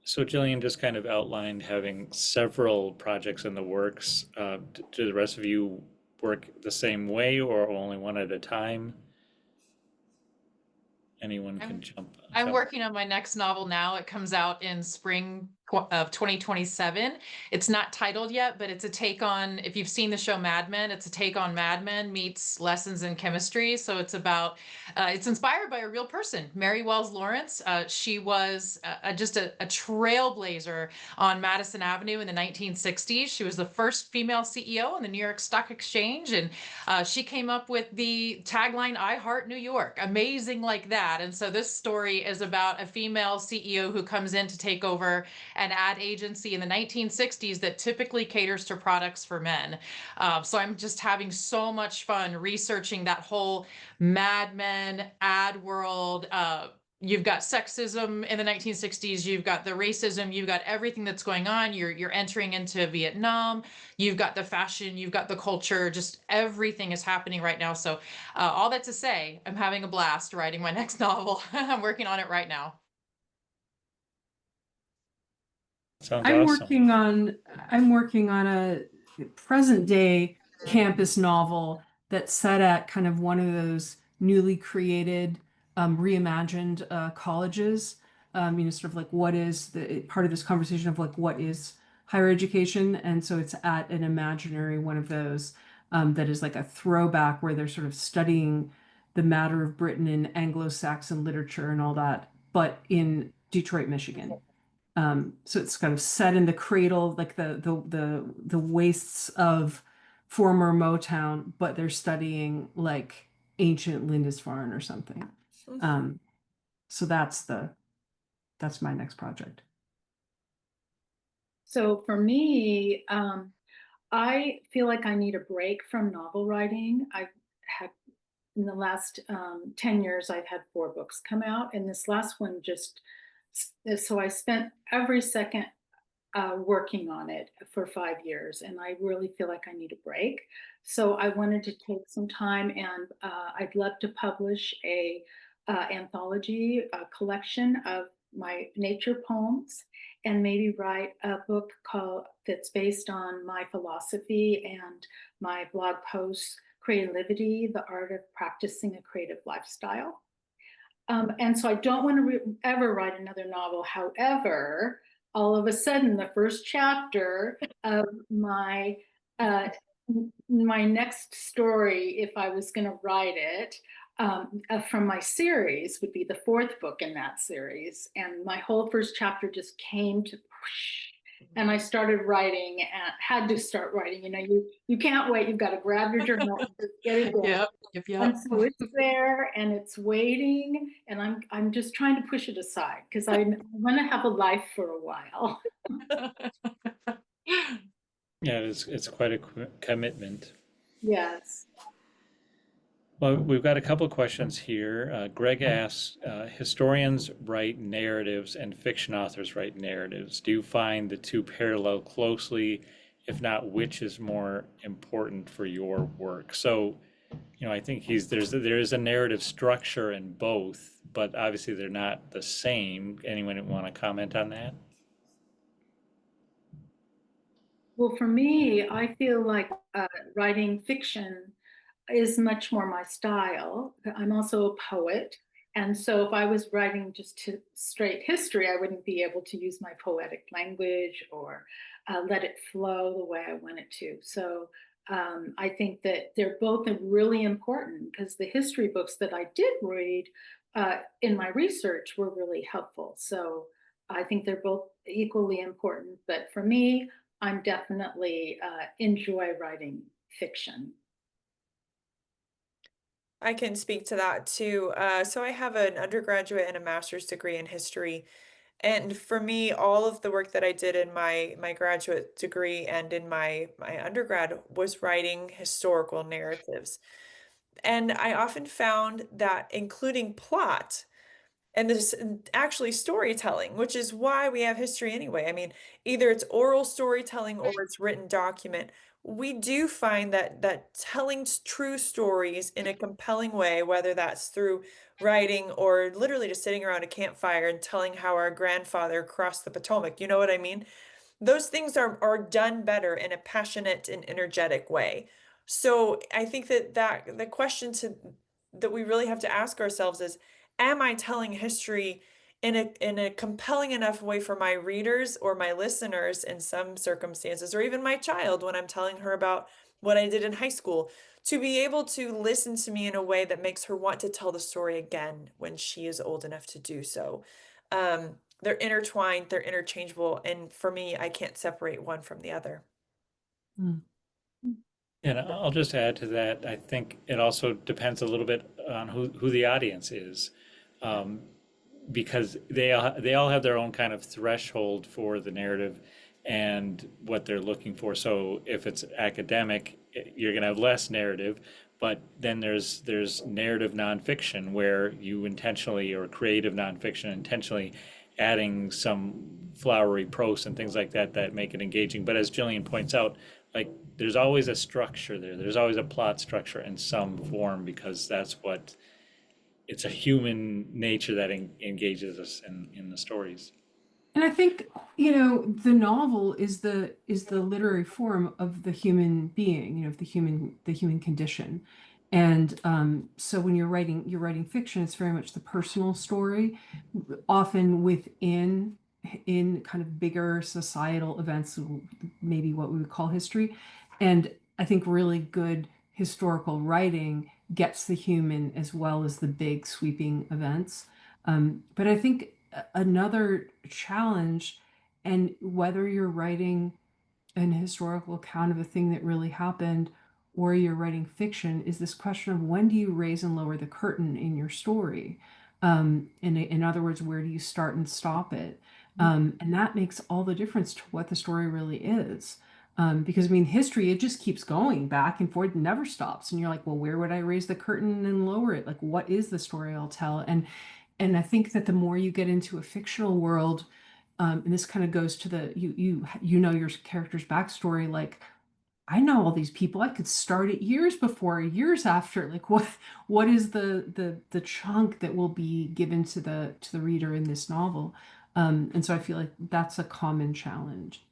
so Jillian just kind of outlined having several projects in the works. Do the rest of you work the same way or only one at a time? Anyone can I'm jump. I'm working on my next novel now. It comes out in spring of 2027. It's not titled yet, but it's a take on, if you've seen the show Mad Men, it's a take on Mad Men meets Lessons in Chemistry. So it's about, it's inspired by a real person, Mary Wells Lawrence. She was just a trailblazer on Madison Avenue in the 1960s. She was the first female CEO on the New York Stock Exchange, and she came up with the tagline, I Heart New York. Amazing like that. And so this story is about a female CEO who comes in to take over an ad agency in the 1960s that typically caters to products for men. So I'm just having so much fun researching that whole Mad Men ad world. You've got sexism in the 1960s, you've got the racism, you've got everything that's going on. You're entering into Vietnam, you've got the fashion, you've got the culture, just everything is happening right now. So all that to say, I'm having a blast writing my next novel. I'm working on it right now. Sounds I'm awesome. working on I'm working on a present day campus novel that's set at kind of one of those newly created, reimagined colleges. Sort of like what is the part of this conversation of like what is higher education, and so it's at an imaginary one of those that is like a throwback where they're sort of studying the matter of Britain in Anglo-Saxon literature and all that, but in Detroit, Michigan. So it's kind of set in the cradle, like the wastes of former Motown, but they're studying like ancient Lindisfarne or something. Um, so that's my next project. So for me, I feel like I need a break from novel writing. I've had in the last 10 years, I've had 4 books come out, and this last one just, so I spent every second working on it for 5 years, and I really feel like I need a break. So I wanted to take some time, and I'd love to publish a anthology, a collection of my nature poems, and maybe write a book called that's based on my philosophy and my blog posts, Creativity, the Art of Practicing a Creative Lifestyle. And so I don't want to ever write another novel. However, all of a sudden, the first chapter of uh, my next story, if I was going to write it, from my series, would be the 4th book in that series. And my whole first chapter just came to, whoosh, And I started writing and had to start writing. You know, you can't wait. You've got to grab your journal and just get it going. And so it's there and it's waiting, and I'm just trying to push it aside because I want to have a life for a while. Yeah, it's quite a commitment. Yes. Well, we've got a couple questions here. Greg asks, historians write narratives and fiction authors write narratives. Do you find the two parallel closely? If not, which is more important for your work? So, I think there is a narrative structure in both, but obviously they're not the same. Anyone want to comment on that? Well, for me, I feel like writing fiction is much more my style. I'm also a poet. And so if I was writing just straight history, I wouldn't be able to use my poetic language or let it flow the way I want it to. So I think that they're both really important because the history books that I did read in my research were really helpful. So I think they're both equally important. But for me, I'm definitely enjoy writing fiction. I can speak to that too. So I have an undergraduate and a master's degree in history. And for me, all of the work that I did in my graduate degree and in my undergrad was writing historical narratives. And I often found that including plot and this actually storytelling, which is why we have history anyway. I mean, either it's oral storytelling or it's written document. We do find that telling true stories in a compelling way, whether that's through writing or literally just sitting around a campfire and telling how our grandfather crossed the Potomac, you know what I mean? Those things are done better in a passionate and energetic way. So I think that the question that we really have to ask ourselves is, am I telling history in a compelling enough way for my readers or my listeners in some circumstances, or even my child when I'm telling her about what I did in high school, to be able to listen to me in a way that makes her want to tell the story again when she is old enough to do so. They're intertwined, they're interchangeable, and for me, I can't separate one from the other. Mm. And I'll just add to that. I think it also depends a little bit on who the audience is, um, because they all have their own kind of threshold for the narrative and what they're looking for. So if it's academic, you're going to have less narrative, but then there's narrative nonfiction where you intentionally, or creative nonfiction intentionally adding some flowery prose and things like that that make it engaging. But as Jillian points out, like there's always a structure there. There's always a plot structure in some form because it's a human nature that engages us in the stories. And I think, the novel is the literary form of the human being, of the human condition. And so when you're writing fiction, it's very much the personal story, often in kind of bigger societal events, maybe what we would call history. And I think really good historical writing gets the human as well as the big sweeping events. But I think another challenge, and whether you're writing an historical account of a thing that really happened or you're writing fiction, is this question of when do you raise and lower the curtain in your story? In other words, where do you start and stop it? And that makes all the difference to what the story really is. Because I mean, history, it just keeps going back and forth, never stops. And you're like, well, where would I raise the curtain and lower it? Like, what is the story I'll tell? And I think that the more you get into a fictional world, and this kind of goes to the you know your character's backstory. Like, I know all these people. I could start it years before, years after. Like, what is the chunk that will be given to the reader in this novel? And so I feel like that's a common challenge.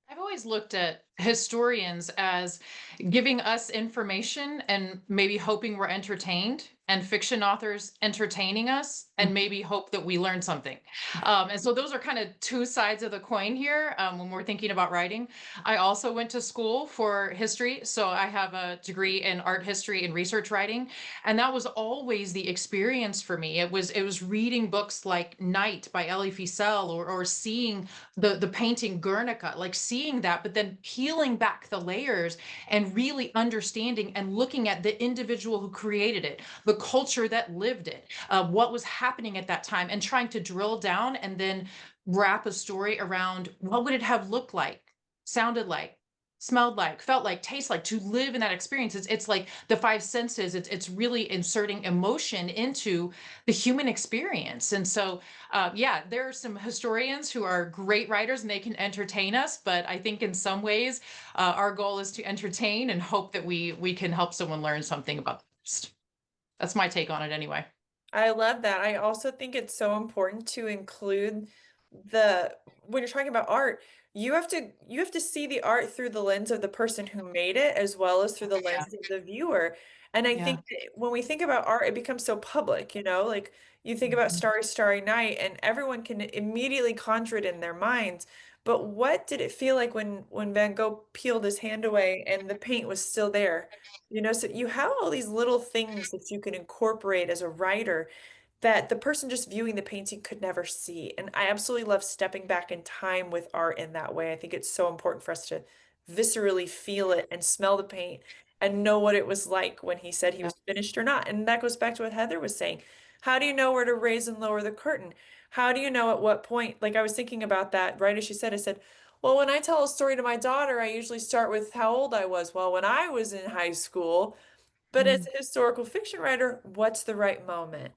I've always looked at historians as giving us information and maybe hoping we're entertained and fiction authors entertaining us and maybe hope that we learn something. And so those are kind of two sides of the coin here when we're thinking about writing. I also went to school for history. So I have a degree in art history and research writing. And that was always the experience for me. It was reading books like Night by Elie Wiesel, or seeing the painting Guernica, like seeing that, but then peeling back the layers and really understanding and looking at the individual who created it, the culture that lived it, what was happening at that time, and trying to drill down and then wrap a story around what would it have looked like, sounded like, smelled like, felt like, tastes like, to live in that experience. It's like the five senses. It's really inserting emotion into the human experience. And so yeah, there are some historians who are great writers and they can entertain us, but I think in some ways our goal is to entertain and hope that we can help someone learn something about the past. That's my take on it anyway. I love that. I also think it's so important to include when you're talking about art, you have to see the art through the lens of the person who made it as well as through the Yeah. lens of the viewer. And I Yeah. think that when we think about art, it becomes so public, like you think about Starry, Starry Night and everyone can immediately conjure it in their minds. But what did it feel like when Van Gogh peeled his hand away and the paint was still there? So you have all these little things that you can incorporate as a writer that the person just viewing the painting could never see. And I absolutely love stepping back in time with art in that way. I think it's so important for us to viscerally feel it and smell the paint and know what it was like when he said he was finished or not. And that goes back to what Heather was saying. How do you know where to raise and lower the curtain? How do you know at what point? Like I was thinking about that right as she said, I said, well, when I tell a story to my daughter, I usually start with how old I was. Well, when I was in high school, but as a historical fiction writer, what's the right moment?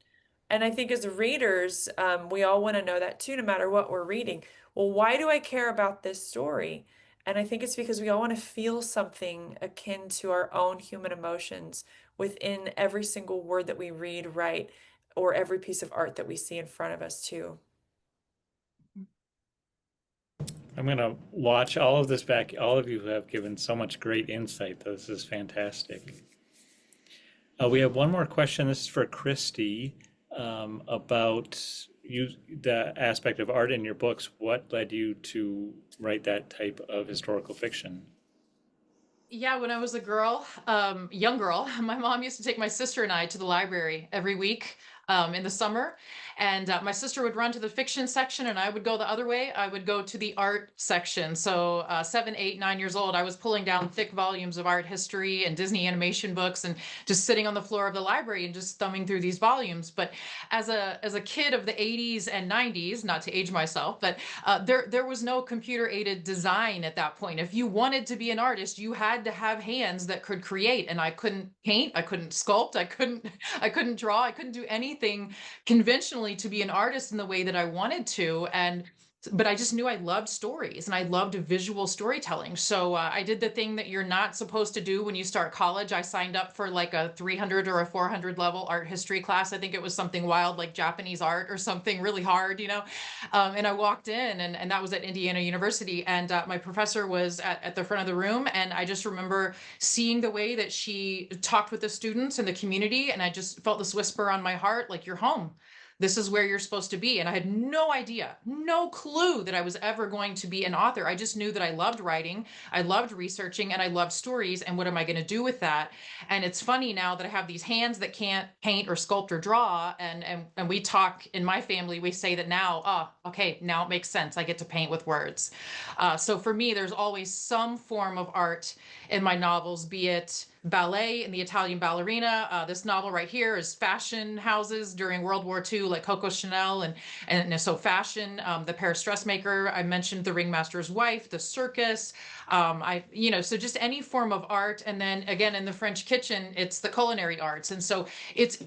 And I think as readers, we all want to know that too, no matter what we're reading. Well, why do I care about this story? And I think it's because we all want to feel something akin to our own human emotions within every single word that we read, write, or every piece of art that we see in front of us too. I'm going to watch all of this back. All of you have given so much great insight. This is fantastic. We have one more question. This is for Kristy about the aspect of art in your books. What led you to write that type of historical fiction? Yeah, when I was a girl, young girl, my mom used to take my sister and I to the library every week in the summer. And my sister would run to the fiction section and I would go the other way. I would go to the art section. So 7, 8, 9 years old, I was pulling down thick volumes of art history and Disney animation books and just sitting on the floor of the library and just thumbing through these volumes. But as a kid of the 80s and 90s, not to age myself, but there was no computer aided design at that point. If you wanted to be an artist, you had to have hands that could create. And I couldn't paint, I couldn't sculpt, I couldn't draw, I couldn't do anything conventionally to be an artist in the way that I wanted to. But I just knew I loved stories and I loved visual storytelling. So I did the thing that you're not supposed to do when you start college. I signed up for like a 300 or a 400 level art history class. I think it was something wild like Japanese art or something really hard, and I walked in and that was at Indiana University. And my professor was at the front of the room. And I just remember seeing the way that she talked with the students and the community. And I just felt this whisper on my heart, like, you're home. This is where you're supposed to be. And I had no idea, no clue that I was ever going to be an author. I just knew that I loved writing, I loved researching, and I loved stories. And what am I going to do with that? And it's funny now that I have these hands that can't paint or sculpt or draw. And we talk in my family, we say that now, okay, now it makes sense. I get to paint with words. So for me, there's always some form of art in my novels, be it ballet and the Italian ballerina. This novel right here is fashion houses during World War II, like Coco Chanel, and so fashion. The Paris dressmaker. I mentioned the ringmaster's wife, the circus. So just any form of art, and then again in the French kitchen, it's the culinary arts, and so it's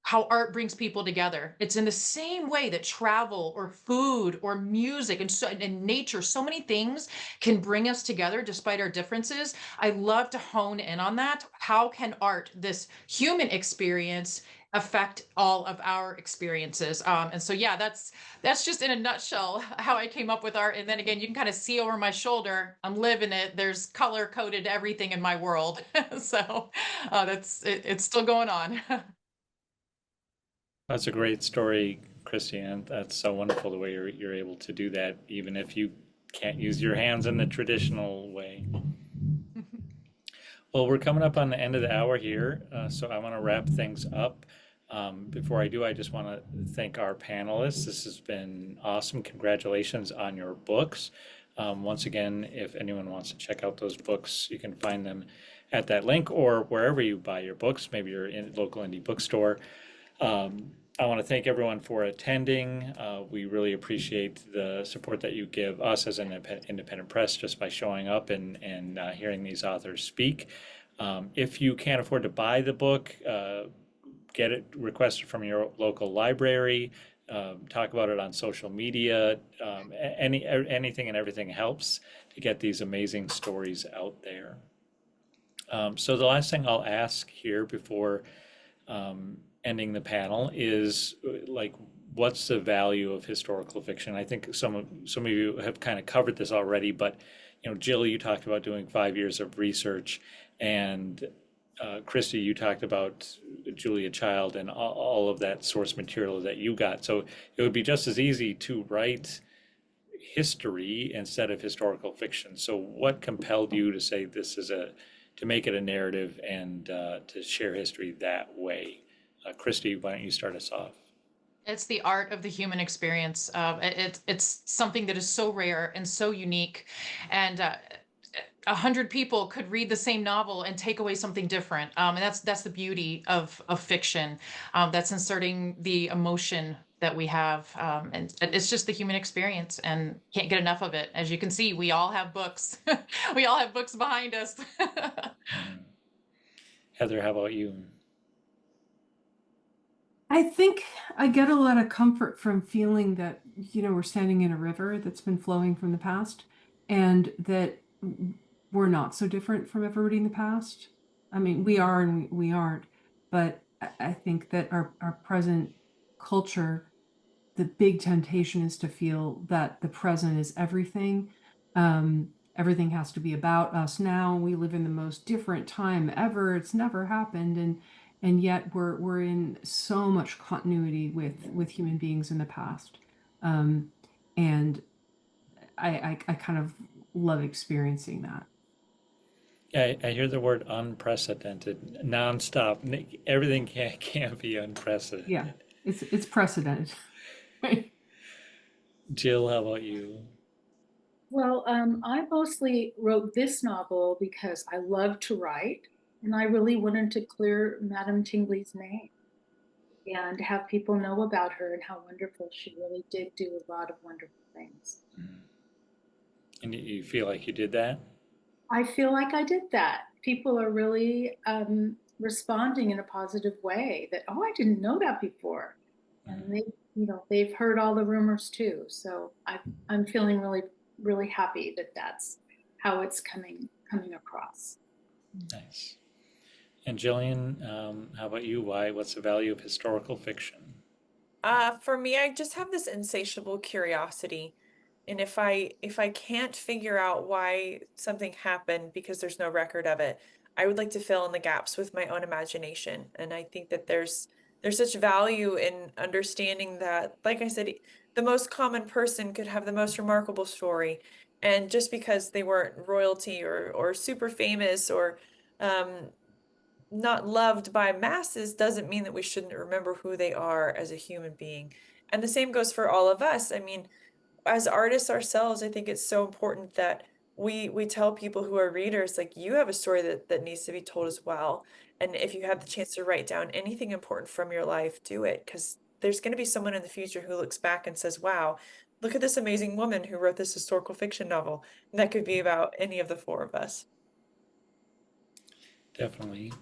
how art brings people together. It's in the same way that travel or food or music and nature, so many things can bring us together despite our differences. I love to hone in on that. How can art, this human experience, affect all of our experiences? And so, yeah, that's just in a nutshell how I came up with art. And then again, you can kind of see over my shoulder, I'm living it. There's color coded everything in my world. So it's still going on. That's a great story, Kristy, and that's so wonderful the way you're able to do that, even if you can't use your hands in the traditional way. Well, we're coming up on the end of the hour here, so I want to wrap things up. Before I do, I just want to thank our panelists. This has been awesome. Congratulations on your books. Once again, if anyone wants to check out those books, you can find them at that link or wherever you buy your books, maybe your local indie bookstore. I want to thank everyone for attending. We really appreciate the support that you give us as an independent press just by showing up and hearing these authors speak. If you can't afford to buy the book, get it requested from your local library. Talk about it on social media. Anything and everything helps to get these amazing stories out there. So the last thing I'll ask here before ending the panel is like, what's the value of historical fiction? I think some of you have kind of covered this already, but Jill, you talked about doing 5 years of research, and Kristy, you talked about Julia Child and all of that source material that you got. So it would be just as easy to write history instead of historical fiction. So what compelled you to say to make it a narrative and to share history that way? Kristy, why don't you start us off? It's the art of the human experience. It's something that is so rare and so unique, and 100 people could read the same novel and take away something different. And that's the beauty of fiction. That's inserting the emotion that we have, and it's just the human experience, and can't get enough of it. As you can see, we all have books. We all have books behind us. Heather, how about you? I think I get a lot of comfort from feeling that, we're standing in a river that's been flowing from the past, and that we're not so different from everybody in the past. I mean, we are and we aren't, but I think that our present culture, the big temptation is to feel that the present is everything. Everything has to be about us now. We live in the most different time ever. It's never happened, and yet we're in so much continuity with human beings in the past. And I kind of love experiencing that. Yeah, I hear the word unprecedented, nonstop. Everything can't be unprecedented. Yeah, it's precedented. Right. Jill, how about you? Well, I mostly wrote this novel because I love to write, and I really wanted to clear Madame Tingley's name and have people know about her and how wonderful she really did do a lot of wonderful things. And you feel like you did that? I feel like I did that. People are really responding in a positive way that, oh, I didn't know that before. And they've heard all the rumors too. So I'm feeling really, really happy that that's how it's coming across. Nice. And Jillian, how about you? What's the value of historical fiction? For me, I just have this insatiable curiosity. And if I can't figure out why something happened because there's no record of it, I would like to fill in the gaps with my own imagination. And I think that there's such value in understanding that, like I said, the most common person could have the most remarkable story. And just because they weren't royalty or super famous or not loved by masses doesn't mean that we shouldn't remember who they are as a human being. And the same goes for all of us. I mean, as artists ourselves, I think it's so important that we tell people who are readers, like, you have a story that needs to be told as well. And if you have the chance to write down anything important from your life, do it, because there's going to be someone in the future who looks back and says, wow, look at this amazing woman who wrote this historical fiction novel. And that could be about any of the four of us. Definitely.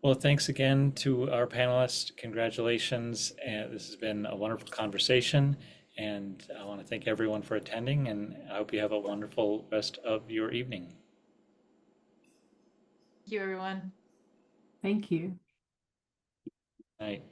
Well, thanks again to our panelists. Congratulations. And this has been a wonderful conversation. And I want to thank everyone for attending, and I hope you have a wonderful rest of your evening. Thank you, everyone. Thank you. Night.